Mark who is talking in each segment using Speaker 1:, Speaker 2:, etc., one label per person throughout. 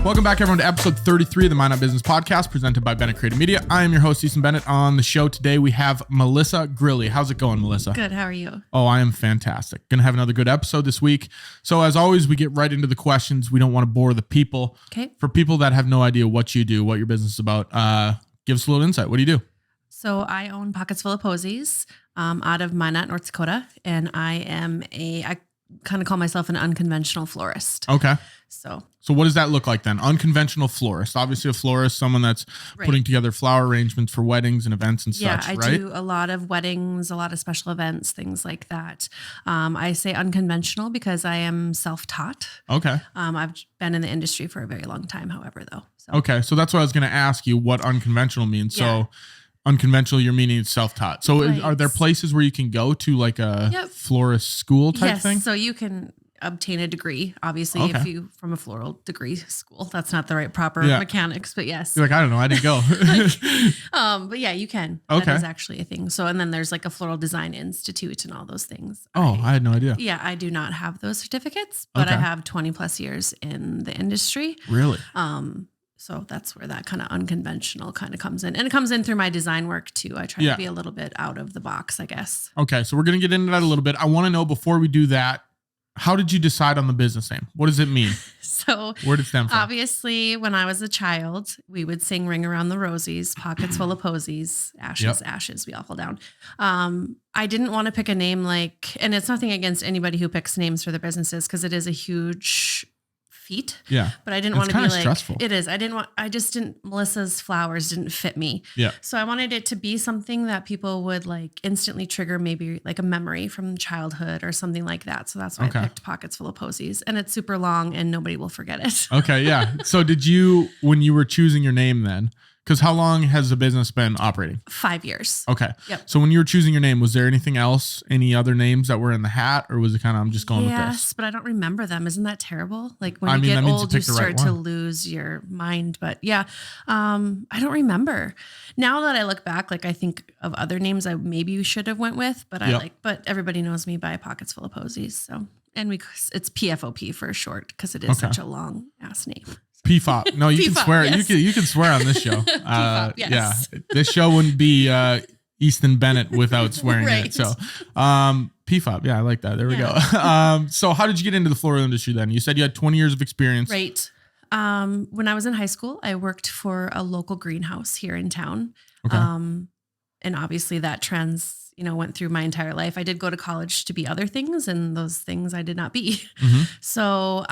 Speaker 1: Welcome back, everyone, to episode 33 of the Minot Business Podcast, presented by Bennett Creative Media. I am your host, Easton Bennett. On the show today, we have Melissa Grilley. How's it going, Melissa?
Speaker 2: Good. How are you?
Speaker 1: Oh, I am fantastic. Going to have another good episode this week. So as always, we get right into the questions. We don't want to bore the people.
Speaker 2: Okay.
Speaker 1: For people that have no idea what you do, what your business is about, give us a little insight. What do you do?
Speaker 2: So I own Pockets Full of Posies out of Minot, North Dakota. And I kind of call myself an unconventional florist.
Speaker 1: Okay.
Speaker 2: So
Speaker 1: what does that look like then? Unconventional florist. Obviously a florist, someone that's putting together flower arrangements for weddings and events and such, right?
Speaker 2: I do a lot of weddings, a lot of special events, things like that. I say unconventional because I am self-taught.
Speaker 1: Okay.
Speaker 2: I've been in the industry for a very long time, however, though. So.
Speaker 1: Okay. So that's what I was going to ask you, what unconventional means.
Speaker 2: Yeah.
Speaker 1: So unconventional, you're meaning it's self-taught. So
Speaker 2: Right.
Speaker 1: are there places where you can go to like a florist school type thing?
Speaker 2: So you can obtain a degree, obviously, if you from a floral degree school. That's not the right proper mechanics, but yes.
Speaker 1: You're like, I don't know, I didn't go.
Speaker 2: But yeah, you can.
Speaker 1: Okay.
Speaker 2: That is actually a thing. So, and then there's like a floral design institute and all those things.
Speaker 1: Oh, I had no idea.
Speaker 2: Yeah, I do not have those certificates, but I have 20 plus years in the industry.
Speaker 1: Really?
Speaker 2: So that's where that kind of unconventional kind of comes in. And it comes in through my design work too. I try to be a little bit out of the box, I guess.
Speaker 1: Okay. So we're going to get into that a little bit. I want to know, before we do that, how did you decide on the business name? What does it mean?
Speaker 2: So
Speaker 1: where did it stem from?
Speaker 2: Obviously, when I was a child, we would sing Ring Around the Rosies, Pockets Full of Posies, Ashes, Ashes, we all fall down. I didn't want to pick a name like, and it's nothing against anybody who picks names for their businesses because it is a huge feat.
Speaker 1: Yeah.
Speaker 2: But I didn't want to be like,
Speaker 1: stressful.
Speaker 2: It is. Melissa's flowers didn't fit me.
Speaker 1: Yeah.
Speaker 2: So I wanted it to be something that people would like instantly trigger, maybe like a memory from childhood or something like that. So that's why I picked Pockets Full of Posies, and it's super long and nobody will forget it.
Speaker 1: Okay. Yeah. So when you were choosing your name then, because how long has the business been operating?
Speaker 2: 5 years.
Speaker 1: Okay.
Speaker 2: Yep.
Speaker 1: So when you were choosing your name, was there anything else, any other names that were in the hat, or was it kind of, I'm just going with this?
Speaker 2: Yes, but I don't remember them. Isn't that terrible? Like when you get old, you start to lose your mind. But yeah, I don't remember. Now that I look back, like I think of other names I maybe should have went with, but but everybody knows me by Pockets Full of Posies. So, and it's PFOP for short because it is such a long ass name.
Speaker 1: PFOP. No, you can swear.
Speaker 2: Yes.
Speaker 1: You can swear on this show.
Speaker 2: PFOP, yes.
Speaker 1: Yeah, this show wouldn't be Easton Bennett without swearing in it. So, PFOP. Yeah, I like that. There we go. So, how did you get into the floral industry then? You said you had 20 years of experience.
Speaker 2: Right. When I was in high school, I worked for a local greenhouse here in town.
Speaker 1: Okay.
Speaker 2: And obviously that went through my entire life. I did go to college to be other things, and those things I did not be.
Speaker 1: Mm-hmm.
Speaker 2: So,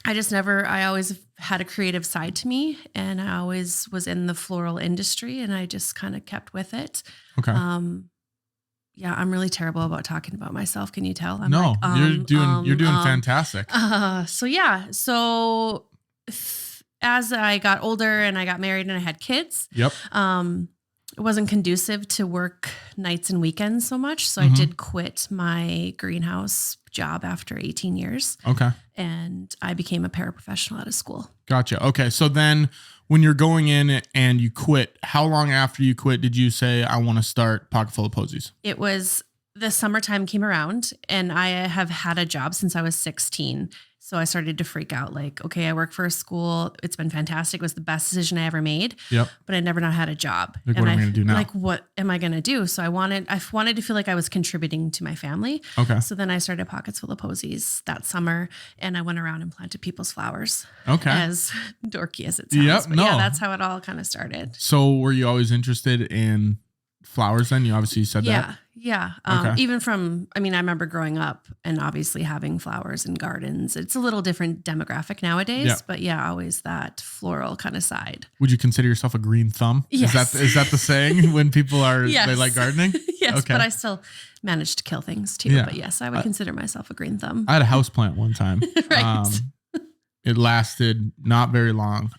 Speaker 2: I always had a creative side to me, and I always was in the floral industry, and I just kind of kept with it.
Speaker 1: Okay.
Speaker 2: Yeah, I'm really terrible about talking about myself. Can you tell?
Speaker 1: You're doing fantastic.
Speaker 2: So as I got older and I got married and I had kids, it wasn't conducive to work nights and weekends so much. So I did quit my greenhouse job after 18 years.
Speaker 1: Okay.
Speaker 2: And I became a paraprofessional at a school.
Speaker 1: Gotcha. Okay. So then when you're going in and you quit, how long after you quit did you say, I want to start Pocket Full of Posies?
Speaker 2: It was the summertime came around, and I have had a job since I was 16. So I started to freak out like, okay, I work for a school. It's been fantastic. It was the best decision I ever made.
Speaker 1: Yep.
Speaker 2: But I never not had a job.
Speaker 1: Like, what am I going to do now?
Speaker 2: Like, what am I going to do? So I wanted to feel like I was contributing to my family.
Speaker 1: Okay.
Speaker 2: So then I started Pockets Full of Posies that summer, and I went around and planted people's flowers.
Speaker 1: Okay.
Speaker 2: As dorky as it sounds.
Speaker 1: Yep.
Speaker 2: But yeah, that's how it all kind of started.
Speaker 1: So were you always interested in flowers then? You obviously said that.
Speaker 2: Yeah. Even I remember growing up and obviously having flowers and gardens. It's a little different demographic nowadays, but yeah, always that floral kind of side.
Speaker 1: Would you consider yourself a green thumb?
Speaker 2: Yes.
Speaker 1: Is that the saying when people are,
Speaker 2: yes.
Speaker 1: they like gardening?
Speaker 2: Yes,
Speaker 1: okay.
Speaker 2: But I still managed to kill things too. Yeah. But yes, I would consider myself a green thumb.
Speaker 1: I had a house plant one time.
Speaker 2: Right.
Speaker 1: It lasted not very long.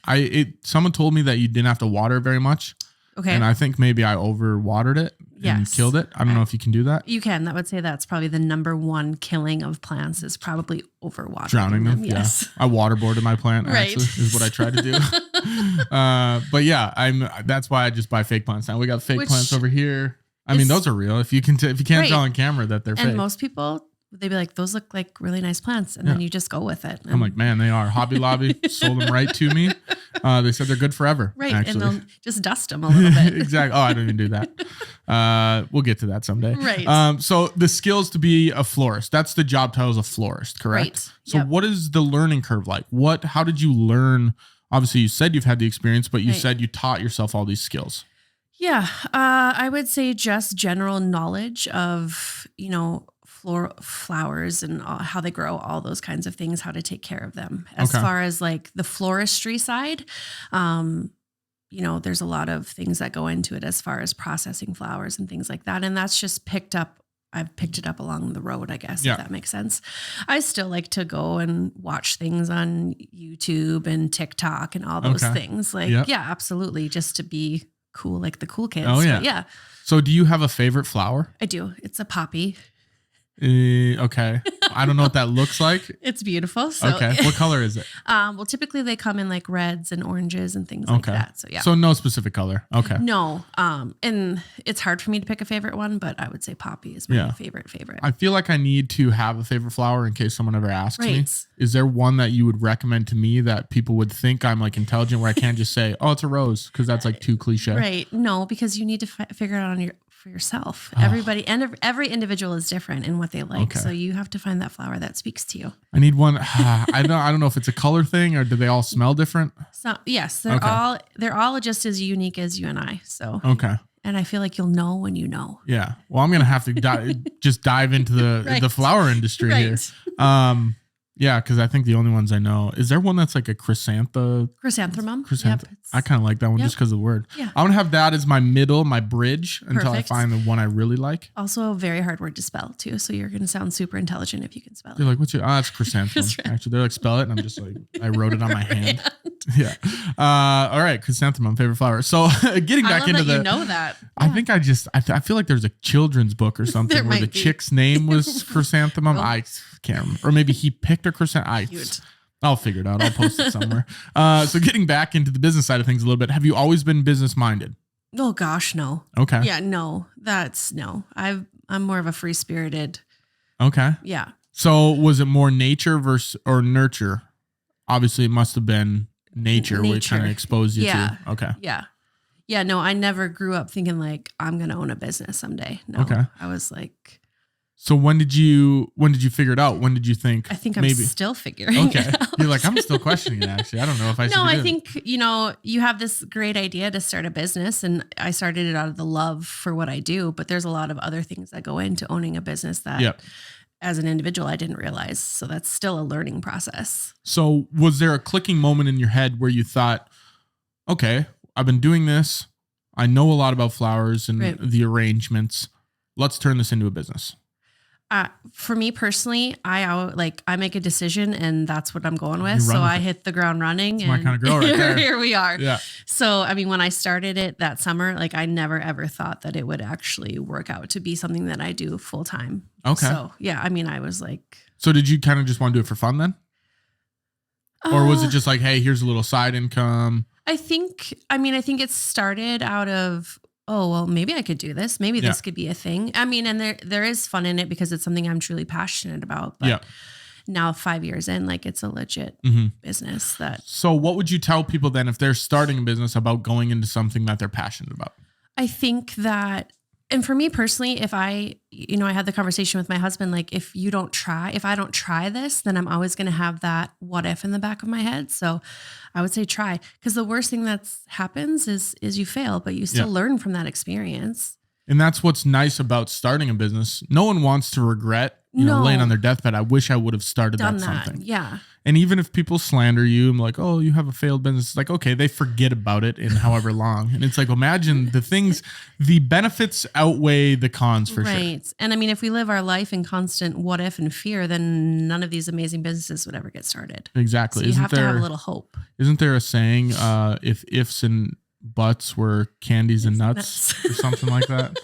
Speaker 1: Someone told me that you didn't have to water very much.
Speaker 2: Okay.
Speaker 1: And I think maybe I overwatered it and killed it. I don't know if you can do that.
Speaker 2: You can. That would say that's probably the number one killing of plants is probably overwatering.
Speaker 1: Drowning them.
Speaker 2: Yes.
Speaker 1: Yeah. I waterboarded my plant
Speaker 2: Right.
Speaker 1: actually is what I tried to do. But yeah, that's why I just buy fake plants now. We got fake plants over here. I mean, those are real. If you can't tell on camera that they're fake.
Speaker 2: And most people they'd be like, those look like really nice plants. And then you just go with it.
Speaker 1: I'm like, man, they are. Hobby Lobby sold them right to me. They said they're good forever.
Speaker 2: Right.
Speaker 1: Actually.
Speaker 2: And they'll just dust them a little bit.
Speaker 1: Exactly. Oh, I don't even do that. We'll get to that someday.
Speaker 2: Right.
Speaker 1: So the skills to be a florist, that's the job title as a florist, correct?
Speaker 2: Right.
Speaker 1: So what is the learning curve like? How did you learn? Obviously you said you've had the experience, but you said you taught yourself all these skills.
Speaker 2: Yeah. I would say just general knowledge of, flowers and how they grow, all those kinds of things, how to take care of them. As far as like the floristry side, there's a lot of things that go into it as far as processing flowers and things like that. And that's just I've picked it up along the road, I guess, if that makes sense. I still like to go and watch things on YouTube and TikTok and all those things. Like, yeah, absolutely. Just to be cool, like the cool kids.
Speaker 1: Oh, yeah.
Speaker 2: But yeah.
Speaker 1: So do you have a favorite flower?
Speaker 2: I do. It's a poppy.
Speaker 1: Okay. I don't know what that looks like.
Speaker 2: It's beautiful. So.
Speaker 1: Okay. What color is it?
Speaker 2: Well, typically they come in like reds and oranges and things like that. So yeah.
Speaker 1: So no specific color. Okay.
Speaker 2: No. And it's hard for me to pick a favorite one, but I would say poppy is my favorite.
Speaker 1: I feel like I need to have a favorite flower in case someone ever asks me. Is there one that you would recommend to me that people would think I'm like intelligent, where I can't just say, oh, it's a rose, because that's like too cliche?
Speaker 2: Right. No, because you need to figure it out for yourself. Everybody and every individual is different in what they like. So you have to find that flower that speaks to you.
Speaker 1: I need one. I don't know if it's a color thing or do they all smell different?
Speaker 2: So yes, they're all just as unique as you and I. So and I feel like you'll know when you know.
Speaker 1: Yeah. Well, I'm gonna have to just dive into the flower industry here. Yeah, because I think the only ones I know, is there one that's like a chrysanthemum? Yep, I kind of like that one just because of the word. Yeah. I want to have that as my bridge until I find the one I really like.
Speaker 2: Also a very hard word to spell too. So you're going to sound super intelligent if you can spell it.
Speaker 1: You're like, that's chrysanthemum. Actually, they're like, spell it. And I'm just like, I wrote it on my hand. Yeah. All right. Chrysanthemum, favorite flower. So getting back into
Speaker 2: you know that. Yeah.
Speaker 1: I think I feel like there's a children's book or something where the chick's name was chrysanthemum. I can't remember. Or maybe he picked a chrysanthemum. I'll figure it out. I'll post it somewhere. So getting back into the business side of things a little bit, have you always been business minded?
Speaker 2: Oh gosh, no.
Speaker 1: Okay.
Speaker 2: Yeah, no. No. I'm more of a free spirited.
Speaker 1: Okay.
Speaker 2: Yeah.
Speaker 1: So was it more nature or nurture? Obviously, it must have been nature. Which kind of exposed you to. Okay.
Speaker 2: Yeah. Yeah. No, I never grew up thinking like I'm gonna own a business someday. No. Okay. I was like.
Speaker 1: So when did you figure it out? When did you think?
Speaker 2: I think I'm still figuring it out.
Speaker 1: You're like, I'm still questioning it, actually. I don't know if I should.
Speaker 2: No, I think, you have this great idea to start a business, and I started it out of the love for what I do, but there's a lot of other things that go into owning a business that as an individual, I didn't realize. So that's still a learning process.
Speaker 1: So was there a clicking moment in your head where you thought, okay, I've been doing this. I know a lot about flowers and the arrangements. Let's turn this into a business.
Speaker 2: For me personally, I make a decision and that's what I'm going with. So I hit the ground running.
Speaker 1: That's my kind of girl right there.
Speaker 2: Here we are.
Speaker 1: Yeah.
Speaker 2: So, I mean, when I started it that summer, like I never ever thought that it would actually work out to be something that I do full time.
Speaker 1: Okay.
Speaker 2: So yeah, I mean, I was like.
Speaker 1: So did you kind of just want to do it for fun then? Or was it just like, hey, here's a little side income?
Speaker 2: I think it started out of, oh, well, maybe I could do this. Maybe this could be a thing. I mean, and there is fun in it because it's something I'm truly passionate about. But now 5 years in, like it's a legit business that. So
Speaker 1: what would you tell people then if they're starting a business about going into something that they're passionate about?
Speaker 2: I think that, and for me personally, if I had the conversation with my husband, like if I don't try this, then I'm always going to have that what if in the back of my head. So I would say try, because the worst thing that happens is you fail, but you still learn from that experience.
Speaker 1: And that's what's nice about starting a business. No one wants to regret, laying on their deathbed. I wish I would have started something.
Speaker 2: Yeah.
Speaker 1: And even if people slander you, I'm like, oh, you have a failed business. It's like, okay, they forget about it in however long. And it's like, imagine the benefits outweigh the cons for sure. Right.
Speaker 2: And I mean, if we live our life in constant what if and fear, then none of these amazing businesses would ever get started.
Speaker 1: Exactly.
Speaker 2: So you have to have a little hope.
Speaker 1: Isn't there a saying, if ifs and buts were candies and nuts or something like that?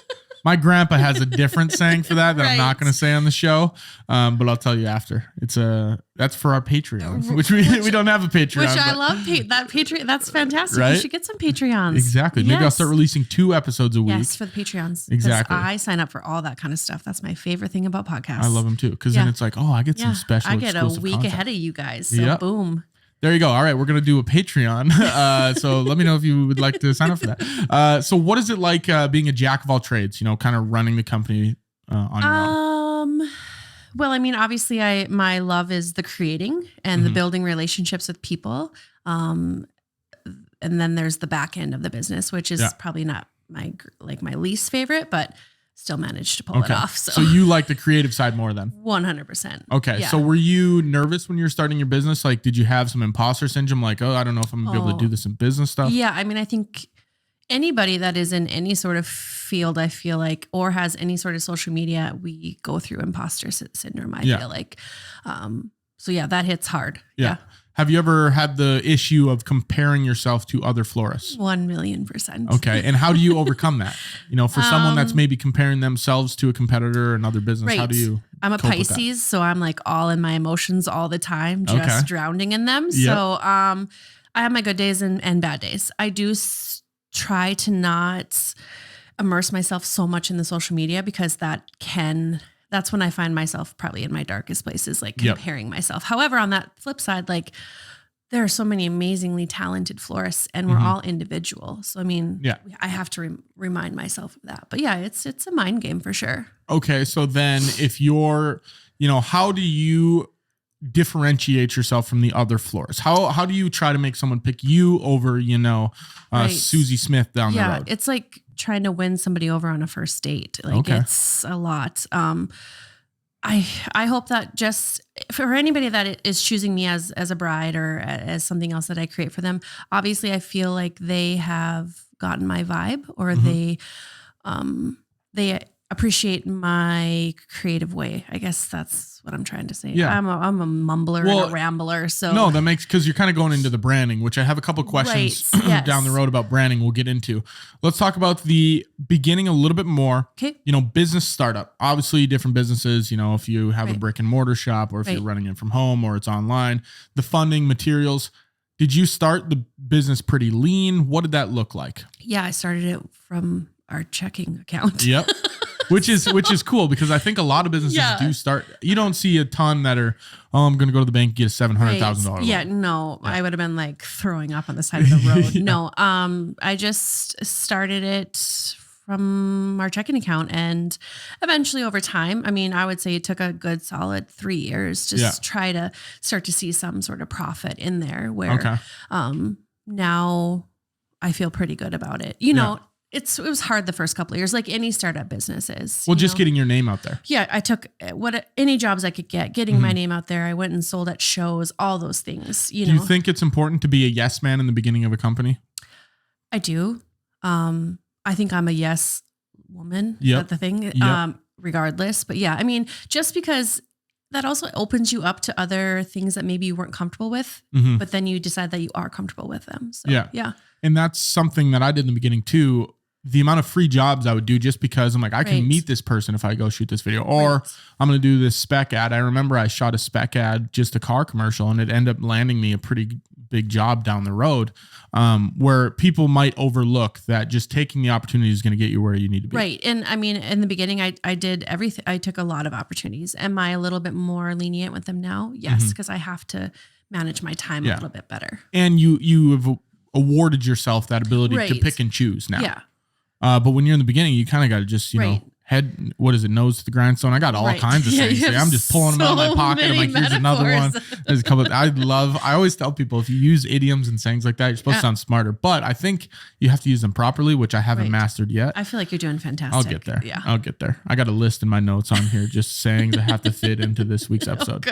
Speaker 1: My grandpa has a different saying for that I'm not going to say on the show, but I'll tell you after. That's for our Patreon, which we don't have a Patreon.
Speaker 2: Which I love that Patreon. That's fantastic.
Speaker 1: Right?
Speaker 2: You should get some Patreons.
Speaker 1: Exactly. Maybe I'll start releasing 2 episodes a week.
Speaker 2: Yes, for the Patreons.
Speaker 1: Exactly.
Speaker 2: I sign up for all that kind of stuff. That's my favorite thing about podcasts.
Speaker 1: I love them too, because then it's like, I get some special.
Speaker 2: I get a week
Speaker 1: content
Speaker 2: ahead of you guys. So boom.
Speaker 1: There you go. All right, we're gonna do a Patreon. So let me know if you would like to sign up for that. So what is it like being a jack of all trades? Kind of running the company on your own.
Speaker 2: Well, I mean, obviously, my love is the creating and the building relationships with people. And then there's the back end of the business, which is probably not my least favorite, but still managed to pull it off.
Speaker 1: So you like the creative side more then?
Speaker 2: 100%.
Speaker 1: Okay. Yeah. So were you nervous when you were starting your business? Like, did you have some imposter syndrome? Like, I don't know if I'm gonna be able to do this in business stuff.
Speaker 2: Yeah. I mean, I think anybody that is in any sort of field, I feel like, or has any sort of social media, we go through imposter syndrome. I feel like, so that hits hard. Yeah.
Speaker 1: Have you ever had the issue of comparing yourself to other florists?
Speaker 2: 1,000,000%.
Speaker 1: Okay. And how do you overcome that? For someone that's maybe comparing themselves to a competitor or another business, how do you?
Speaker 2: I'm a Pisces, so I'm like all in my emotions all the time, just drowning in them. Yep. So I have my good days and bad days. I do try to not immerse myself so much in the social media, because that's when I find myself probably in my darkest places, like comparing myself. However, on that flip side, like there are so many amazingly talented florists and we're all individual. So, I mean, I have to remind myself of that, but it's a mind game for sure. Okay.
Speaker 1: So then if you're, how do you differentiate yourself from the other florists? How do you try to make someone pick you over, Susie Smith down the road?
Speaker 2: Yeah. It's like trying to win somebody over on a first date. Like it's a lot. I hope that just for anybody that is choosing me as a bride or as something else that I create for them, obviously I feel like they have gotten my vibe, or they appreciate my creative way. I guess that's what I'm trying to say. Yeah. I'm a mumbler and a rambler. So
Speaker 1: no, that makes, because you're kind of going into the branding, which I have a couple questions down the road about branding we'll get into. Let's talk about the beginning a little bit more.
Speaker 2: Okay.
Speaker 1: Business startup, obviously different businesses, if you have a brick and mortar shop, or if you're running it from home, or it's online, the funding, materials. Did you start the business pretty lean? What did that look like?
Speaker 2: Yeah, I started it from our checking account.
Speaker 1: Yep. Which is cool, because I think a lot of businesses do start. You don't see a ton that are, I'm going to go to the bank and get a $700,000 loan.
Speaker 2: Yeah, no, I would have been like throwing up on the side of the road. No, I just started it from our checking account, and eventually over time, I mean, I would say it took a good solid 3 years to try to start to see some sort of profit in there, where now I feel pretty good about it. It was hard the first couple of years, like any startup business is.
Speaker 1: Well, just getting your name out there.
Speaker 2: Yeah, I took any jobs I could getting my name out there. I went and sold at shows, all those things. Do
Speaker 1: you think it's important to be a yes man in the beginning of a company?
Speaker 2: I do. I think I'm a yes woman.
Speaker 1: Yep.
Speaker 2: That's the thing. Regardless, but I mean, just because that also opens you up to other things that maybe you weren't comfortable with, but then you decide that you are comfortable with them. So, yeah.
Speaker 1: And that's something that I did in the beginning too. The amount of free jobs I would do just because I'm like, I can meet this person if I go shoot this video, or I'm going to do this spec ad. I remember I shot a spec ad, just a car commercial, and it ended up landing me a pretty big job down the road, where people might overlook that just taking the opportunity is going to get you where you need to be.
Speaker 2: Right. And I mean, in the beginning, I did everything. I took a lot of opportunities. Am I a little bit more lenient with them now? Yes. Because I have to manage my time a little bit better.
Speaker 1: And you have awarded yourself that ability to pick and choose now.
Speaker 2: Yeah.
Speaker 1: But when you're in the beginning, you kind of got to just, head, nose to the grindstone. I got all kinds of things. I'm just pulling them out of my pocket. I'm like, here's another one. There's a couple. I always tell people, if you use idioms and sayings like that, you're supposed to sound smarter. But I think you have to use them properly, which I haven't mastered yet.
Speaker 2: I feel like you're doing fantastic.
Speaker 1: I'll get there.
Speaker 2: Yeah.
Speaker 1: I'll get there. I got a list in my notes on here, just sayings that have to fit into this week's episode.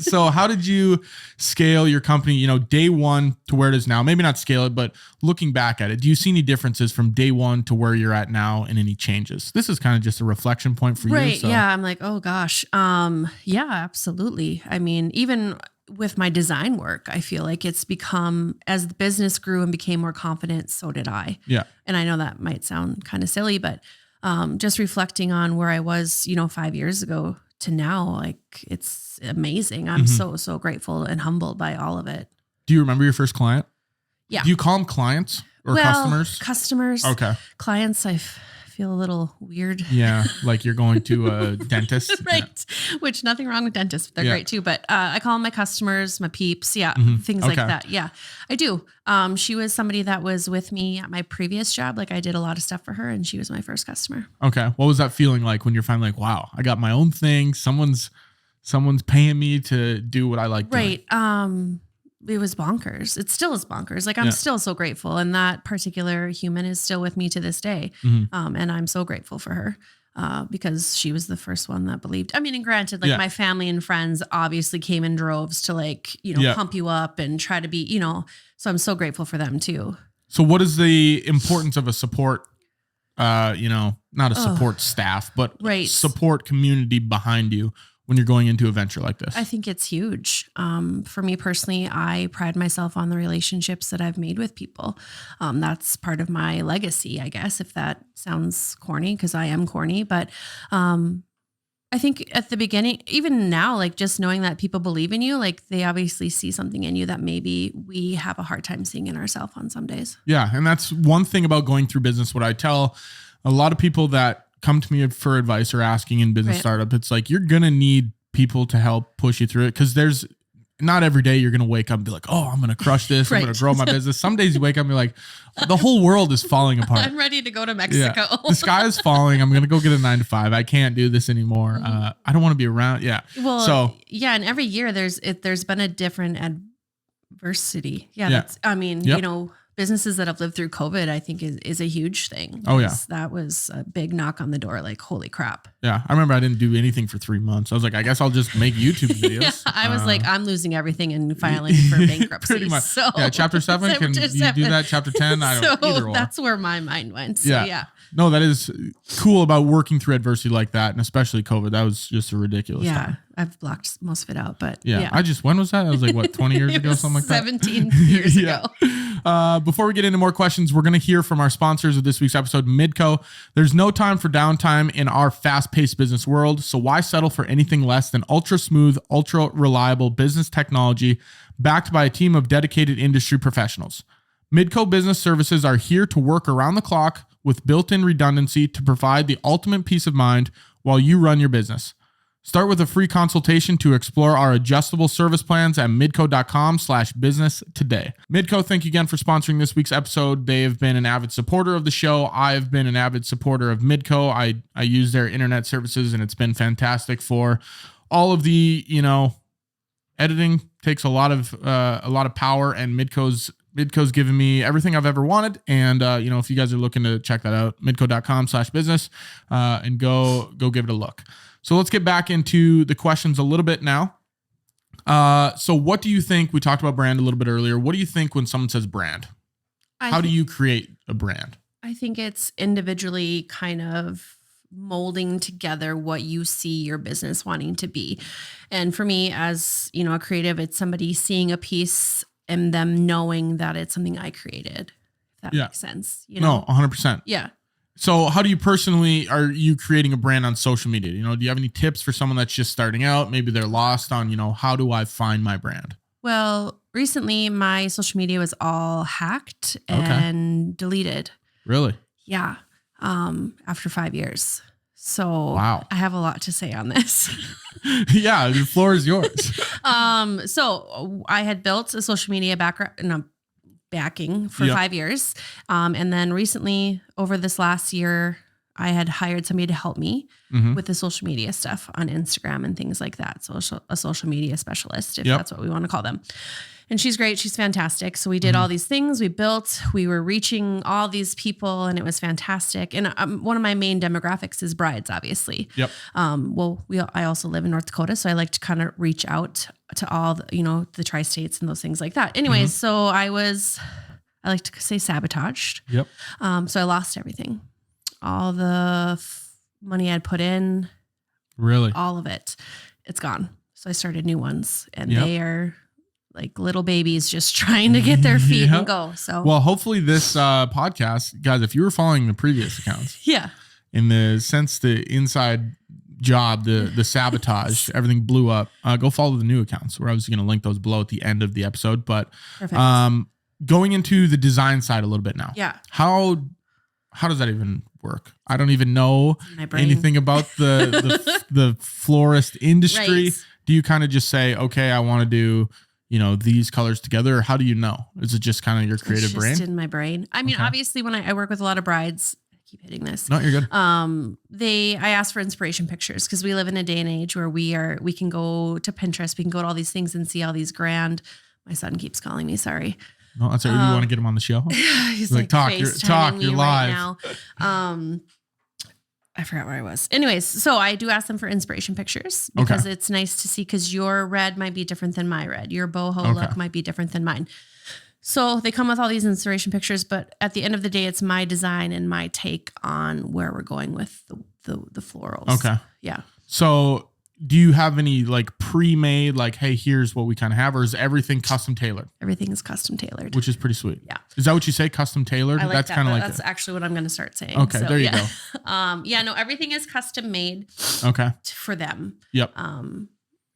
Speaker 1: So how did you scale your company, day one to where it is now? Maybe not scale it, but looking back at it, do you see any differences from day one to where you're at now, and any changes? This is kind of just a reflection point for you.
Speaker 2: Right. So. Yeah. I'm like, oh gosh. Yeah, absolutely. I mean, even with my design work, I feel like it's become, as the business grew and became more confident, so did I.
Speaker 1: Yeah.
Speaker 2: And I know that might sound kind of silly, but just reflecting on where I was, 5 years ago to now, like it's amazing. I'm so grateful and humbled by all of it.
Speaker 1: Do you remember your first client?
Speaker 2: Yeah.
Speaker 1: Do you call them clients or customers?
Speaker 2: Customers.
Speaker 1: Okay.
Speaker 2: Clients, I feel a little weird.
Speaker 1: Yeah, like you're going to a dentist.
Speaker 2: Right. Yeah. Which nothing wrong with dentists. They're great too. But I call them my customers, my peeps. Yeah. Things like that. Yeah, I do. She was somebody that was with me at my previous job. Like I did a lot of stuff for her and she was my first customer.
Speaker 1: Okay. What was that feeling like when you're finally like, wow, I got my own thing. Someone's paying me to do what I like doing.
Speaker 2: Right. It was bonkers. It still is bonkers. Like I'm still so grateful. And that particular human is still with me to this day. And I'm so grateful for her because she was the first one that believed. I mean, and granted, like my family and friends obviously came in droves to like, pump you up and try to be, so I'm so grateful for them too.
Speaker 1: So what is the importance of a support, not a support staff, but support community behind you when you're going into a venture like this?
Speaker 2: I think it's huge. For me personally, I pride myself on the relationships that I've made with people. That's part of my legacy, I guess, if that sounds corny, because I am corny. But I think at the beginning, even now, like just knowing that people believe in you, like they obviously see something in you that maybe we have a hard time seeing in ourselves on some days.
Speaker 1: Yeah. And that's one thing about going through business. What I tell a lot of people that come to me for advice or asking in business startup, it's like, you're going to need people to help push you through it. Cause there's not every day you're going to wake up and be like, oh, I'm going to crush this. I'm going to grow my business. Some days you wake up and you're like, the whole world is falling apart.
Speaker 2: I'm ready to go to Mexico.
Speaker 1: Yeah. The sky is falling. I'm going to go get a 9-to-5. I can't do this anymore. I don't want to be around. Yeah.
Speaker 2: Well, and every year there's been a different adversity. That's, businesses that have lived through COVID, I think is a huge thing.
Speaker 1: Oh yeah.
Speaker 2: That was a big knock on the door. Like, holy crap.
Speaker 1: Yeah. I remember I didn't do anything for 3 months. I was like, I guess I'll just make YouTube videos.
Speaker 2: I was like, I'm losing everything and filing for bankruptcy.
Speaker 1: Pretty much.
Speaker 2: So
Speaker 1: chapter 7. Can you do that? Chapter 10? I don't know. Either or.
Speaker 2: That's where my mind went. So yeah.
Speaker 1: No, that is cool about working through adversity like that. And especially COVID. That was just a ridiculous time.
Speaker 2: I've blocked most of it out, but
Speaker 1: when was that? I was like, what, 20 years ago? Something like
Speaker 2: 17 years ago.
Speaker 1: Before we get into more questions, we're going to hear from our sponsors of this week's episode, Midco. There's no time for downtime in our fast-paced business world, so why settle for anything less than ultra-smooth, ultra-reliable business technology backed by a team of dedicated industry professionals? Midco Business Services are here to work around the clock with built-in redundancy to provide the ultimate peace of mind while you run your business. Start with a free consultation to explore our adjustable service plans at midco.com/business today. Midco, thank you again for sponsoring this week's episode. They have been an avid supporter of the show. I've been an avid supporter of Midco. I use their internet services and it's been fantastic for all of the, editing takes a lot of power, and Midco's given me everything I've ever wanted. And, if you guys are looking to check that out, midco.com/business, and go give it a look. So let's get back into the questions a little bit now. So what do you think? We talked about brand a little bit earlier. What do you think when someone says brand? How do you create a brand?
Speaker 2: I think it's individually kind of molding together what you see your business wanting to be. And for me, as a creative, it's somebody seeing a piece and them knowing that it's something I created. If that makes sense.
Speaker 1: No, 100%.
Speaker 2: Yeah.
Speaker 1: So how do you personally, are you creating a brand on social media? Do you have any tips for someone that's just starting out? Maybe they're lost on, how do I find my brand?
Speaker 2: Well, recently my social media was all hacked and deleted.
Speaker 1: Really?
Speaker 2: Yeah. After 5 years. So
Speaker 1: wow.
Speaker 2: I have a lot to say on this.
Speaker 1: Yeah. The floor is yours.
Speaker 2: So I had built a social media backing for 5 years. And then recently over this last year, I had hired somebody to help me with the social media stuff on Instagram and things like that. So a social media specialist, if that's what we want to call them. And she's great. She's fantastic. So we did all these things. We were reaching all these people and it was fantastic. And one of my main demographics is brides, obviously.
Speaker 1: Yep.
Speaker 2: I also live in North Dakota. So I like to kind of reach out to all the tri-states and those things like that. Anyways, so I like to say sabotaged.
Speaker 1: Yep.
Speaker 2: So I lost everything. All the money I'd put in.
Speaker 1: Really?
Speaker 2: All of it. It's gone. So I started new ones and they are like little babies just trying to get their feet and go. So,
Speaker 1: well, hopefully this podcast, guys, if you were following the previous accounts, in the sense the inside job, the sabotage, everything blew up, go follow the new accounts. We're obviously going to link those below at the end of the episode. But going into the design side a little bit now.
Speaker 2: Yeah.
Speaker 1: How does that even work? I don't even know anything about the florist industry. Right. Do you kind of just say, okay, I want to do, these colors together? Or how do you know? Is it just kind of your creative brain?
Speaker 2: It's just in my brain. I mean, obviously when I work with a lot of brides, I keep hitting this.
Speaker 1: No, you're good.
Speaker 2: I ask for inspiration pictures because we live in a day and age where we can go to Pinterest. We can go to all these things and see all these grand, my son keeps calling me, sorry.
Speaker 1: No, that's right. You want to get him on the show?
Speaker 2: He's like talk, you're live. Right now. I forgot where I was. Anyways, so I do ask them for inspiration pictures because it's nice to see, because your red might be different than my red. Your boho look might be different than mine. So they come with all these inspiration pictures, but at the end of the day, it's my design and my take on where we're going with the florals.
Speaker 1: Okay.
Speaker 2: Yeah.
Speaker 1: So do you have any like pre-made, like, hey, here's what we kind of have, or is everything custom tailored?
Speaker 2: Everything is custom tailored,
Speaker 1: which is pretty sweet.
Speaker 2: Yeah.
Speaker 1: Is that what you say? Custom tailored?
Speaker 2: I like that's kind of like that's actually what I'm going to start saying.
Speaker 1: Okay. So, there you go.
Speaker 2: Yeah, no, everything is custom made.
Speaker 1: Okay.
Speaker 2: For them.
Speaker 1: Yep.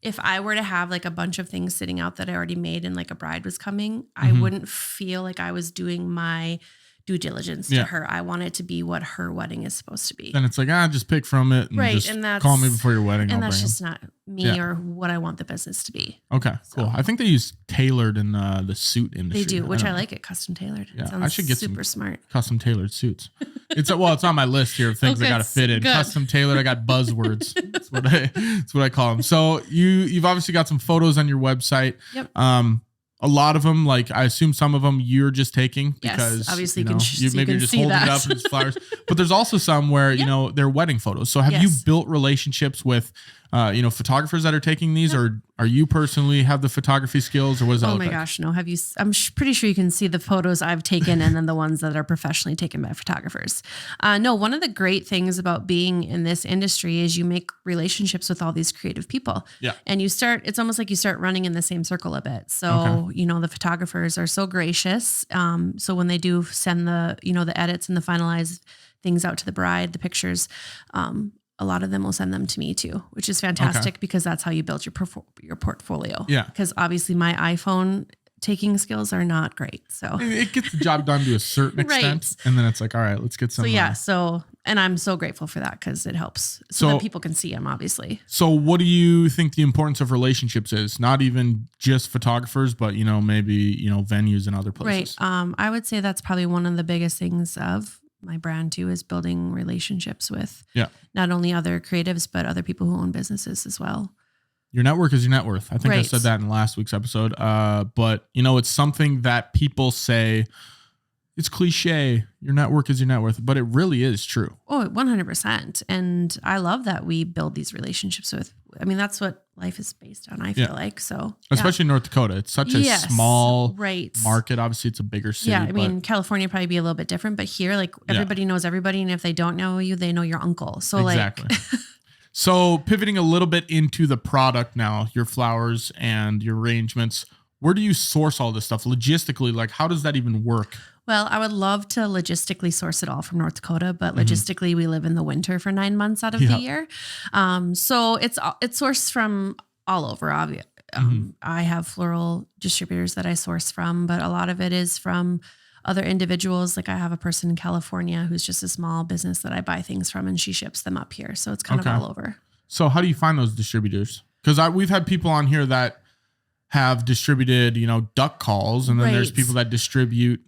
Speaker 2: If I were to have like a bunch of things sitting out that I already made and like a bride was coming, I wouldn't feel like I was doing my due diligence to her. I want it to be what her wedding is supposed to be.
Speaker 1: Then it's like, just pick from it. And just and that's, call me before your wedding.
Speaker 2: And that's just not me or what I want the business to be.
Speaker 1: Okay, cool. I think they use tailored in the suit industry.
Speaker 2: They do, which I like it, custom tailored.
Speaker 1: Yeah,
Speaker 2: I should get super smart.
Speaker 1: Custom tailored suits. It's on my list here of things I got to fit in. Good. Custom tailored. I got buzzwords. That's what I call them. So you've obviously got some photos on your website.
Speaker 2: Yep.
Speaker 1: A lot of them, like I assume some of them you're just taking because
Speaker 2: obviously
Speaker 1: you're just holding it up and it's flowers. But there's also some where they're wedding photos. So have you built relationships with photographers that are taking these, or are you personally have the photography skills, or what is that?
Speaker 2: Oh my gosh, no. Have you? I'm pretty sure you can see the photos I've taken and then the ones that are professionally taken by photographers. No, one of the great things about being in this industry is you make relationships with all these creative people.
Speaker 1: Yeah.
Speaker 2: And it's almost like you start running in the same circle a bit. So, the photographers are so gracious. So when they do send the edits and the finalized things out to the bride, the pictures, a lot of them will send them to me too, which is fantastic because that's how you build your portfolio.
Speaker 1: Yeah.
Speaker 2: Because obviously my iPhone taking skills are not great. So
Speaker 1: it gets the job done to a certain extent. And then it's like, all right, let's get some.
Speaker 2: And I'm so grateful for that because it helps so that people can see them, obviously.
Speaker 1: So what do you think the importance of relationships is? Not even just photographers, but maybe, venues and other places.
Speaker 2: Right. I would say that's probably one of the biggest things of my brand too, is building relationships with not only other creatives, but other people who own businesses as well.
Speaker 1: Your network is your net worth. I think I said that in last week's episode. But it's something that people say, it's cliche. Your network is your net worth, but it really is true.
Speaker 2: Oh, 100%. And I love that we build these relationships with, that's what life is based on, I feel like. So,
Speaker 1: especially in North Dakota, it's such a small market. Obviously it's a bigger city.
Speaker 2: Yeah. California probably be a little bit different, but here, like everybody knows everybody. And if they don't know you, they know your uncle. So exactly.
Speaker 1: So pivoting a little bit into the product now, your flowers and your arrangements, where do you source all this stuff logistically? Like, how does that even work?
Speaker 2: Well, I would love to logistically source it all from North Dakota, but logistically we live in the winter for 9 months out of the year. So it's sourced from all over. I have floral distributors that I source from, but a lot of it is from other individuals. Like I have a person in California who's just a small business that I buy things from and she ships them up here. So it's kind of all over.
Speaker 1: So how do you find those distributors? Because we've had people on here that have distributed, duck calls, and then there's people that distribute,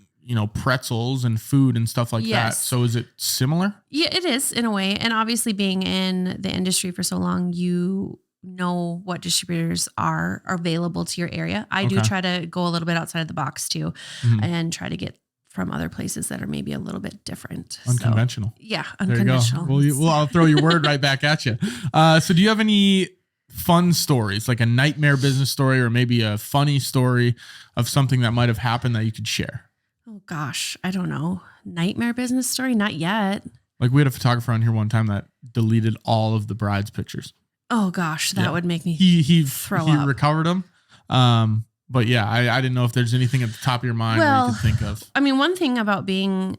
Speaker 1: pretzels and food and stuff like that. So is it similar?
Speaker 2: Yeah, it is in a way. And obviously being in the industry for so long, you know what distributors are available to your area. I do try to go a little bit outside of the box too and try to get from other places that are maybe a little bit different.
Speaker 1: Unconventional.
Speaker 2: So, unconventional.
Speaker 1: There you go. Well, I'll throw your word right back at you. So do you have any fun stories, like a nightmare business story or maybe a funny story of something that might have happened that you could share?
Speaker 2: Oh gosh, I don't know. Nightmare business story? Not yet.
Speaker 1: Like we had a photographer on here one time that deleted all of the bride's pictures.
Speaker 2: Oh gosh, that would make me throw up.
Speaker 1: He recovered them. But yeah, I didn't know if there's anything at the top of your mind where you could think of.
Speaker 2: I mean, one thing about being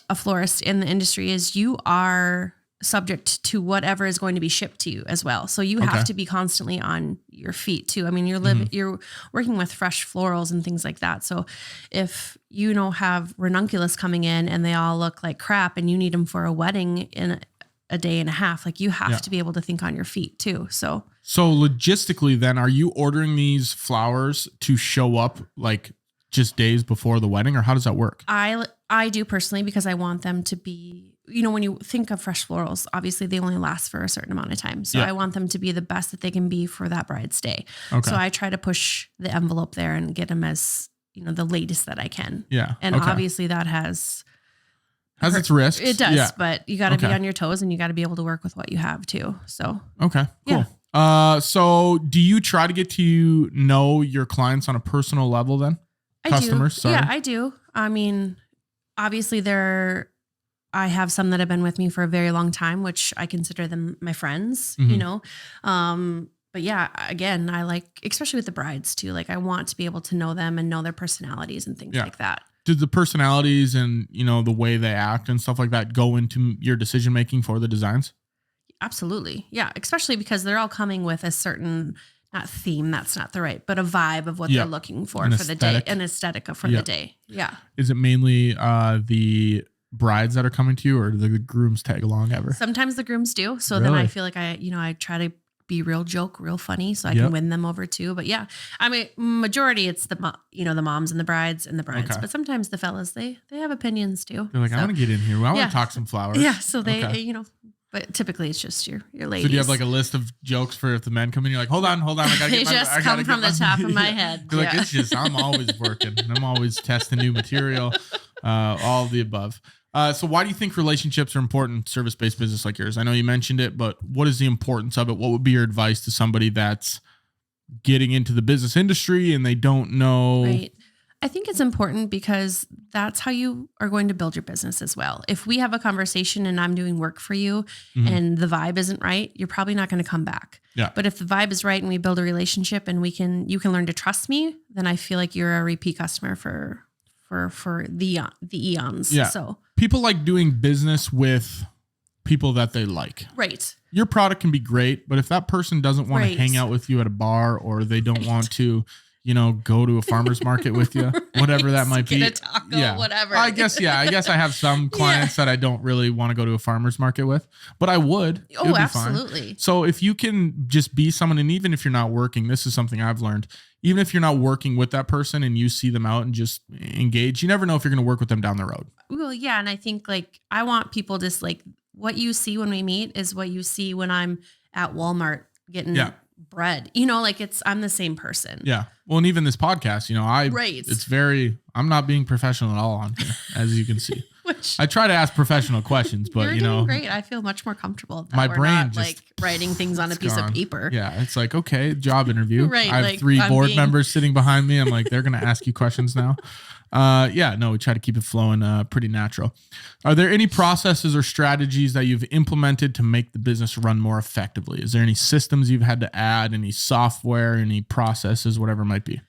Speaker 2: a florist in the industry is you are subject to whatever is going to be shipped to you as well. So you have to be constantly on your feet too. I mean, you're working with fresh florals and things like that. So if you have ranunculus coming in and they all look like crap and you need them for a wedding in a day and a half, like you have to be able to think on your feet too. So
Speaker 1: logistically then, are you ordering these flowers to show up like just days before the wedding, or how does that work?
Speaker 2: I do personally, because I want them to be, when you think of fresh florals, obviously they only last for a certain amount of time. So I want them to be the best that they can be for that bride's day. Okay. So I try to push the envelope there and get them as, the latest that I can.
Speaker 1: Yeah.
Speaker 2: And obviously that has
Speaker 1: its risks.
Speaker 2: It does, but you got to be on your toes and you got to be able to work with what you have too. So,
Speaker 1: okay, cool. Yeah. So do you try to get to know your clients on a personal level then? Customers, sorry.
Speaker 2: Yeah, I do. I mean, obviously I have some that have been with me for a very long time, which I consider them my friends, but yeah, again, I like, especially with the brides too, like I want to be able to know them and know their personalities and things like that.
Speaker 1: Did the personalities and, the way they act and stuff like that go into your decision making for the designs?
Speaker 2: Absolutely. Yeah. Especially because they're all coming with a certain, not theme, that's not the right, but a vibe of what they're looking for the day, an aesthetic for the day. Yeah.
Speaker 1: Is it mainly the brides that are coming to you, or do the grooms tag along ever?
Speaker 2: Sometimes the grooms do. So then I feel like I try to be real funny so I can win them over too. But yeah, I mean, majority it's the moms and the brides, but sometimes the fellas, they have opinions too.
Speaker 1: They're like, I want to get in here. I want to talk some flowers.
Speaker 2: Yeah. So they, but typically it's just your ladies.
Speaker 1: So do you have like a list of jokes for if the men come in? You're like, hold on. I gotta
Speaker 2: they just come from the top of my head.
Speaker 1: You're like, it's just, I'm always working. I'm always testing new material, all of the above. So why do you think relationships are important in service-based business like yours? I know you mentioned it, but what is the importance of it? What would be your advice to somebody that's getting into the business industry and they don't know?
Speaker 2: Right. I think it's important because that's how you are going to build your business as well. If we have a conversation and I'm doing work for you and the vibe isn't right, you're probably not going to come back.
Speaker 1: Yeah.
Speaker 2: But if the vibe is right and we build a relationship and you can learn to trust me, then I feel like you're a repeat customer for the eons.
Speaker 1: Yeah.
Speaker 2: So
Speaker 1: people like doing business with people that they like.
Speaker 2: Right.
Speaker 1: Your product can be great, but if that person doesn't want to hang out with you at a bar, or they don't want to, go to a farmer's market with you, whatever that might be.
Speaker 2: Get a taco, whatever.
Speaker 1: I guess I have some clients that I don't really want to go to a farmer's market with, but I would.
Speaker 2: Oh, absolutely.
Speaker 1: Fine. So if you can just be someone, and even if you're not working, this is something I've learned, even if you're not working with that person and you see them out and just engage, you never know if you're going to work with them down the road.
Speaker 2: Well, yeah. And I think like, I want people just like, what you see when we meet is what you see when I'm at Walmart getting bread, I'm the same person.
Speaker 1: Yeah. Well, and even this podcast, I'm not being professional at all on here, as you can see. I try to ask professional questions, but
Speaker 2: you're doing great. I feel much more comfortable. That
Speaker 1: my
Speaker 2: we're
Speaker 1: brain
Speaker 2: not,
Speaker 1: just
Speaker 2: writing things on a piece of paper.
Speaker 1: Yeah. It's like, okay, job interview.
Speaker 2: Right.
Speaker 1: I have 3 board members sitting behind me. I'm like, they're going to ask you questions now. We try to keep it flowing, pretty natural. Are there any processes or strategies that you've implemented to make the business run more effectively? Is there any systems you've had to add, any software, any processes, whatever it might be?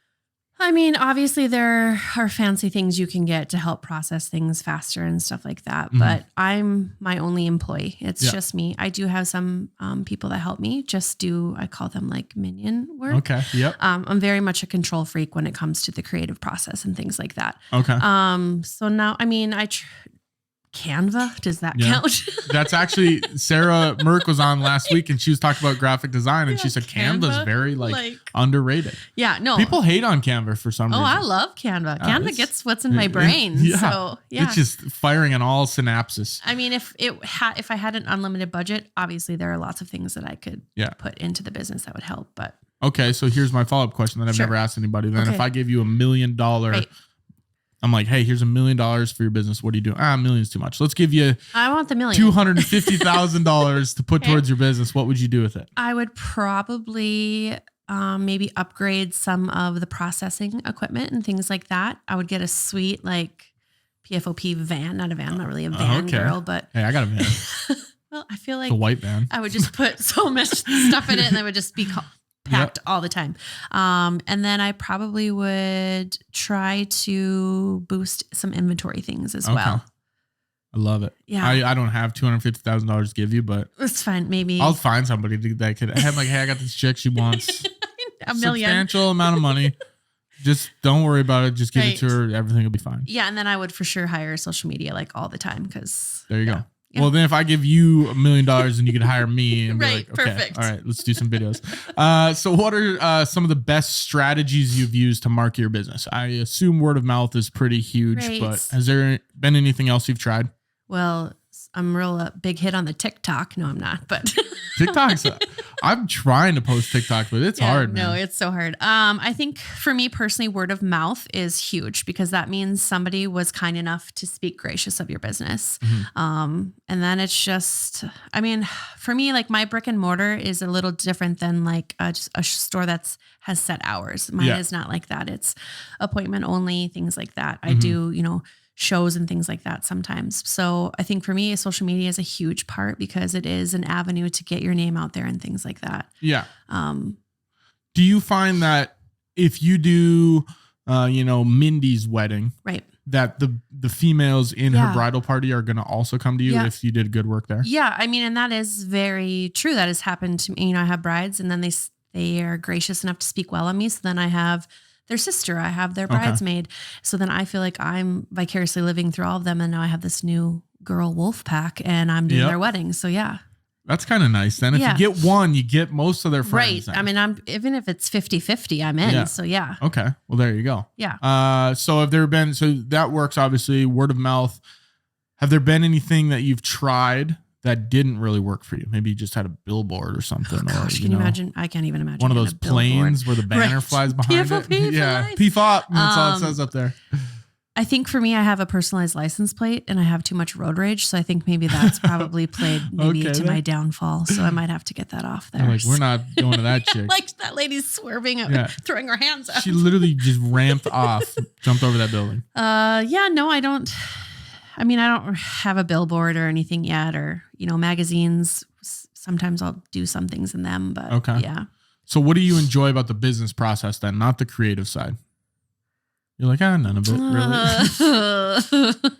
Speaker 2: I mean, obviously there are fancy things you can get to help process things faster and stuff like that. But I'm my only employee. It's just me. I do have some people that help me I call them like minion work.
Speaker 1: Okay. Yep.
Speaker 2: I'm very much a control freak when it comes to the creative process and things like that.
Speaker 1: Okay.
Speaker 2: So now, I mean, Canva, does that count?
Speaker 1: That's actually, Sarah Merck was on last week and she was talking about graphic design and she said Canva's very underrated.
Speaker 2: Yeah, no.
Speaker 1: People hate on Canva for some reason.
Speaker 2: Oh, I love Canva. Canva gets what's in my brain.
Speaker 1: Yeah.
Speaker 2: So yeah.
Speaker 1: It's just firing on all synapses.
Speaker 2: I mean, if I had an unlimited budget, obviously there are lots of things that I could put into the business that would help. But
Speaker 1: okay, so here's my follow-up question that I've never asked anybody. Then if I gave you $1 million, I'm like, hey, here's $1 million for your business. What do you do? $1 million's too much. Let's give you
Speaker 2: I want the million.
Speaker 1: $250,000 to put towards your business. What would you do with it?
Speaker 2: I would probably maybe upgrade some of the processing equipment and things like that. I would get a sweet PFOP van, not a van, I'm not really a van girl, but
Speaker 1: hey, I got a van.
Speaker 2: Well, I feel like
Speaker 1: it's a white van.
Speaker 2: I would just put so much stuff in it and it would just be packed all the time. And then I probably would try to boost some inventory things as well.
Speaker 1: I love it.
Speaker 2: Yeah.
Speaker 1: I don't have $250,000 to give you, but
Speaker 2: it's fine. Maybe
Speaker 1: I'll find somebody that could have like, hey, I got this chick. She wants
Speaker 2: a million.
Speaker 1: Substantial amount of money. Just don't worry about it. Just give it to her. Everything will be fine.
Speaker 2: Yeah. And then I would for sure hire social media like all the time. Cause
Speaker 1: there you go. Yeah. Well, then if I give you $1 million and you could hire me and be like, okay,
Speaker 2: perfect.
Speaker 1: All right, let's do some videos. So what are some of the best strategies you've used to market your business? I assume word of mouth is pretty huge, but has there been anything else you've tried?
Speaker 2: Well, I'm real big hit on the TikTok. No, I'm not, but
Speaker 1: TikTok's I'm trying to post TikTok, but it's hard.
Speaker 2: No, it's so hard. I think for me personally, word of mouth is huge because that means somebody was kind enough to speak gracious of your business. And then it's just, I mean, for me, like my brick and mortar is a little different than like just a store has set hours. Mine is not like that. It's appointment only, things like that. I do, shows and things like that sometimes. So I think for me, social media is a huge part because it is an avenue to get your name out there and things like that.
Speaker 1: Yeah. Do you find that if you do, Mindy's wedding,
Speaker 2: right,
Speaker 1: that the females in her bridal party are going to also come to you if you did good work there? Yeah.
Speaker 2: I mean, and that is very true. That has happened to me. I have brides and then they are gracious enough to speak well of me. So then I have their sister, I have their bridesmaid. So then I feel like I'm vicariously living through all of them. And now I have this new girl wolf pack and I'm doing their wedding. So yeah.
Speaker 1: That's kind of nice. Then if you get one, you get most of their friends.
Speaker 2: Right. Then. I mean, even if it's 50-50, I'm in. So yeah.
Speaker 1: Okay. Well, there you go.
Speaker 2: Yeah.
Speaker 1: So have there been, so that works obviously, word of mouth. Have there been anything that you've tried that didn't really work for you? Maybe you just had a billboard or something.
Speaker 2: Oh, gosh, can you imagine? I can't even imagine.
Speaker 1: One of those planes where the banner flies behind it. Yeah. PFOP. That's all it says up there.
Speaker 2: I think for me, I have a personalized license plate and I have too much road rage. So I think maybe that's probably played to my downfall. So I might have to get that off there.
Speaker 1: Like, we're not going to that chick.
Speaker 2: Like that lady's swerving, throwing her hands up.
Speaker 1: She literally just ramped off, jumped over that building.
Speaker 2: No, I don't. I mean, I don't have a billboard or anything yet, or, magazines. Sometimes I'll do some things in them, but yeah.
Speaker 1: So what do you enjoy about the business process then? Not the creative side. You're like, none of it, really.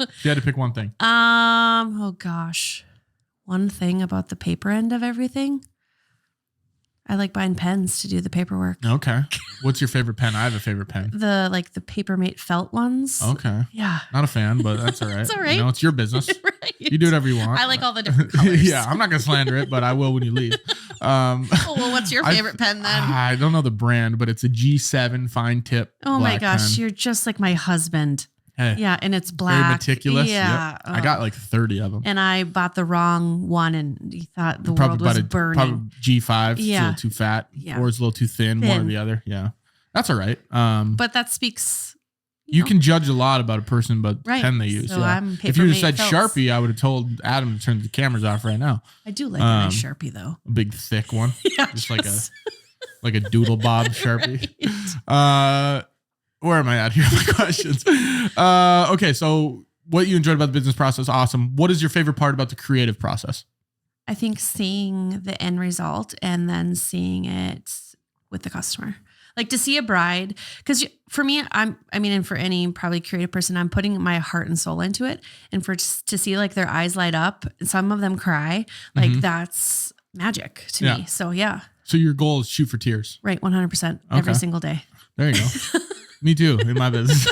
Speaker 1: If you had to pick one thing.
Speaker 2: Oh gosh. One thing about the paper end of everything. I like buying pens to do the paperwork.
Speaker 1: Okay. What's your favorite pen? I have a favorite pen.
Speaker 2: The Papermate felt ones.
Speaker 1: Okay.
Speaker 2: Yeah.
Speaker 1: Not a fan, but that's all right.
Speaker 2: It's all right.
Speaker 1: It's your business.
Speaker 2: Right.
Speaker 1: You do whatever you want.
Speaker 2: I like all the different colors.
Speaker 1: Yeah. I'm not going to slander it, but I will when you leave.
Speaker 2: What's your favorite pen then?
Speaker 1: I don't know the brand, but it's a G7 fine tip.
Speaker 2: Oh my gosh.
Speaker 1: Pen.
Speaker 2: You're just like my husband.
Speaker 1: Hey,
Speaker 2: yeah, and it's black.
Speaker 1: Very meticulous.
Speaker 2: Yeah.
Speaker 1: Yep. I got like 30 of them.
Speaker 2: And I bought the wrong one and you thought the world was burning. Probably
Speaker 1: G5. It's a little too fat. Yeah. Or it's a little too thin, one or the other. Yeah. That's all right.
Speaker 2: But that speaks.
Speaker 1: You can judge a lot about a person, but pen they use.
Speaker 2: So
Speaker 1: if you just said Sharpie, I would have told Adam to turn the cameras off right now.
Speaker 2: I do like a nice Sharpie though.
Speaker 1: A big thick one.
Speaker 2: Yeah.
Speaker 1: Just like a doodle bob Sharpie. Right. Where am I at here? My questions. Okay, so what you enjoyed about the business process, awesome. What is your favorite part about the creative process?
Speaker 2: I think seeing the end result and then seeing it with the customer. Like to see a bride, because for me, and for any probably creative person, I'm putting my heart and soul into it. And to see like their eyes light up, and some of them cry, like that's magic to me. So yeah. So
Speaker 1: your goal is shoot for tears.
Speaker 2: Right, 100% every single day.
Speaker 1: There you go. Me too, in my business.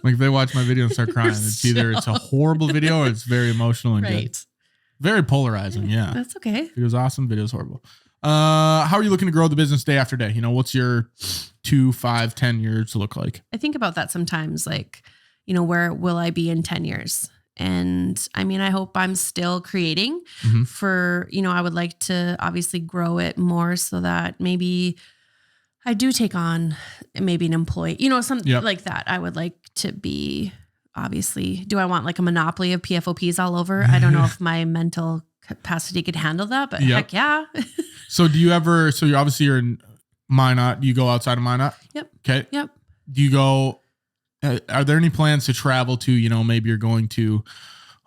Speaker 1: Like if they watch my video and start crying, it's either it's a horrible video or it's very emotional and good. Very polarizing, yeah.
Speaker 2: That's okay.
Speaker 1: Video's awesome, video's horrible. How are you looking to grow the business day after day? What's your 2, 5, 10 years look like?
Speaker 2: I think about that sometimes, like, where will I be in 10 years? And I mean, I hope I'm still creating for, I would like to obviously grow it more so that maybe I do take on maybe an employee, something like that. I would like to be, obviously, do I want like a monopoly of PFOPs all over? I don't know if my mental capacity could handle that, but heck yeah.
Speaker 1: So do you ever, you're in Minot, do you go outside of Minot?
Speaker 2: Yep.
Speaker 1: Okay.
Speaker 2: Yep.
Speaker 1: Do you go, are there any plans to travel to, maybe you're going to,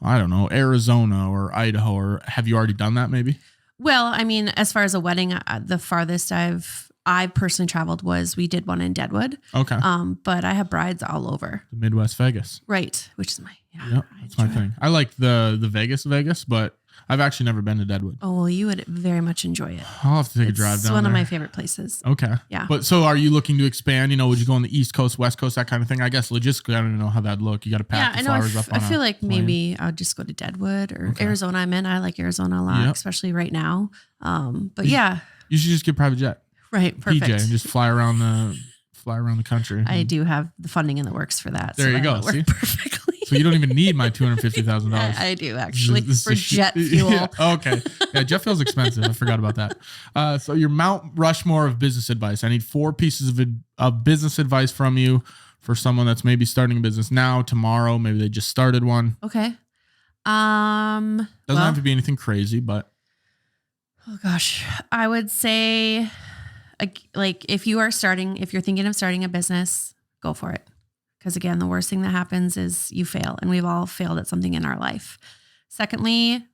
Speaker 1: I don't know, Arizona or Idaho, or have you already done that maybe?
Speaker 2: Well, I mean, as far as a wedding, the farthest I personally traveled we did one in Deadwood.
Speaker 1: Okay.
Speaker 2: But I have brides all over.
Speaker 1: The Midwest Vegas.
Speaker 2: Right. Which is
Speaker 1: Yeah, that's my thing. I like the Vegas, but I've actually never been to Deadwood.
Speaker 2: Oh, well, you would very much enjoy it.
Speaker 1: I'll have to take a drive down there.
Speaker 2: It's one of my favorite places.
Speaker 1: Okay.
Speaker 2: Yeah.
Speaker 1: But so are you looking to expand? Would you go on the East Coast, West Coast, that kind of thing? I guess logistically, I don't know how that'd look. You got to pack the flowers up on
Speaker 2: I feel like maybe I'll just go to Deadwood or Arizona. I like Arizona a lot, especially right now. But yeah. You
Speaker 1: should just get a private jet.
Speaker 2: Right. Perfect.
Speaker 1: PJ and just fly around the country.
Speaker 2: I do have the funding in the works for that.
Speaker 1: There you go.
Speaker 2: See? Perfectly.
Speaker 1: So you don't even need my $250,000.
Speaker 2: I do actually for jet fuel.
Speaker 1: Yeah, okay. Yeah, jet fuel's expensive. I forgot about that. So your Mount Rushmore of business advice. I need 4 pieces of business advice from you for someone that's maybe starting a business now, tomorrow. Maybe they just started one.
Speaker 2: Okay.
Speaker 1: Doesn't have to be anything crazy, but.
Speaker 2: Oh gosh, I would say, like if you're thinking of starting a business, go for it. Because again, the worst thing that happens is you fail, and we've all failed at something in our life. Secondly,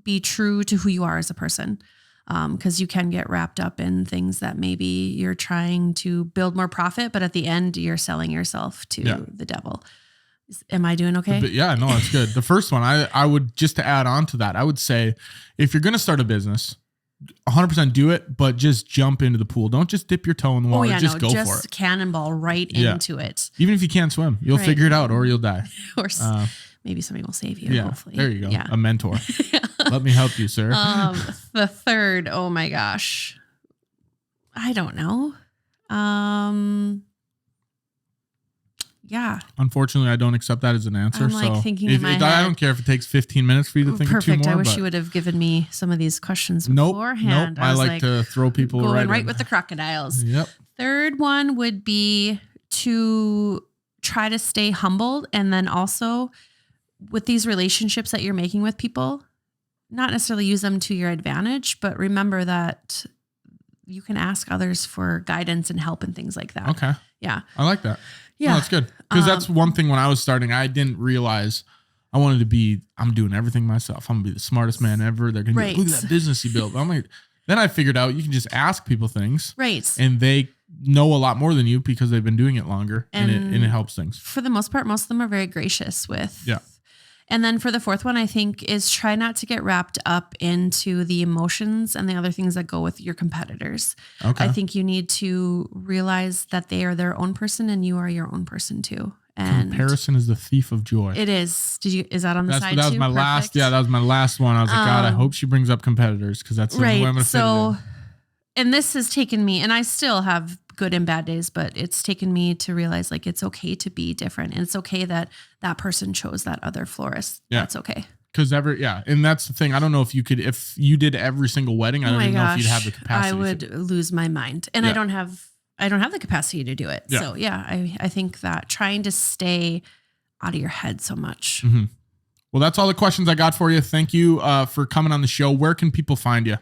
Speaker 2: be true to who you are as a person, because you can get wrapped up in things that maybe you're trying to build more profit, but at the end you're selling yourself to the devil. Am I doing okay?
Speaker 1: Yeah, no, that's good. The first one, I would, just to add on to that, I would say if you're going to start a business, 100% do it, but just jump into the pool. Don't just dip your toe in the water. Just go for it.
Speaker 2: Just cannonball right into it.
Speaker 1: Even if you can't swim, you'll figure it out, or you'll die.
Speaker 2: Or maybe somebody will save you. Hopefully,
Speaker 1: there you go. Yeah. A mentor. Let me help you, sir.
Speaker 2: The third, oh my gosh, I don't know. Yeah.
Speaker 1: Unfortunately, I don't accept that as an answer.
Speaker 2: I'm thinking in my head.
Speaker 1: I don't care if it takes 15 minutes for you to think of 2 more.
Speaker 2: Perfect. I wish you would have given me some of these questions beforehand.
Speaker 1: Nope. I like to throw people
Speaker 2: right with the crocodiles.
Speaker 1: Yep.
Speaker 2: Third one would be to try to stay humbled, and then also with these relationships that you're making with people, not necessarily use them to your advantage, but remember that you can ask others for guidance and help and things like that.
Speaker 1: Okay.
Speaker 2: Yeah.
Speaker 1: I like that. Yeah. No, that's good. Because that's one thing when I was starting, I didn't realize I wanted to be, I'm doing everything myself. I'm going to be the smartest man ever. They're going to be like, look at that business you built. I'm like, then I figured out you can just ask people things.
Speaker 2: Right.
Speaker 1: And they know a lot more than you because they've been doing it longer, and it helps things.
Speaker 2: For the most part, most of them are very gracious with.
Speaker 1: Yeah.
Speaker 2: And then for the fourth one, I think, is try not to get wrapped up into the emotions and the other things that go with your competitors. Okay. I think you need to realize that they are their own person and you are your own person too. And
Speaker 1: comparison is the thief of joy.
Speaker 2: It is. Is that on the side too?
Speaker 1: That was my last. Yeah, that was my last one. I was like, God, I hope she brings up competitors, because that's the only way I'm going to fit it in.
Speaker 2: And this has taken me, and I still have good and bad days, but it's taken me to realize like it's okay to be different, and it's okay that that person chose that other florist. Yeah. That's okay.
Speaker 1: Because and that's the thing. I don't know if you did every single wedding. I don't even know if you'd have the capacity.
Speaker 2: I would lose my mind, and I don't have the capacity to do it. Yeah. So I think that trying to stay out of your head so much.
Speaker 1: Mm-hmm. Well, that's all the questions I got for you. Thank you for coming on the show. Where can people find you?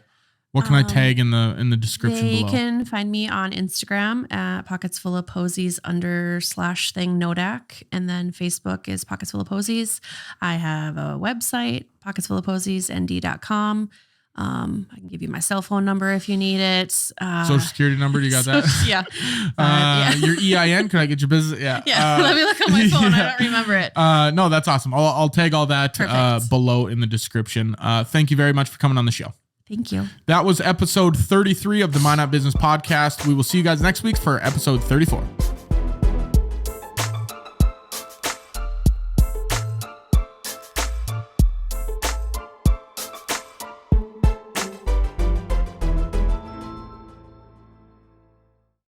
Speaker 1: What can I tag in the description below?
Speaker 2: They can find me on Instagram at Pockets Full of Posies /thing Nodak. And then Facebook is Pockets Full of Posies. I have a website, pocketsfullofposiesnd.com. I can give you my cell phone number if you need it.
Speaker 1: Social security number, you got that?
Speaker 2: Yeah.
Speaker 1: Your EIN, can I get your business? Yeah.
Speaker 2: Let me look on my phone. I don't remember it.
Speaker 1: No, that's awesome. I'll tag all that below in the description. Thank you very much for coming on the show.
Speaker 2: Thank you.
Speaker 1: That was episode 33 of the Minot Business Podcast. We will see you guys next week for episode 34.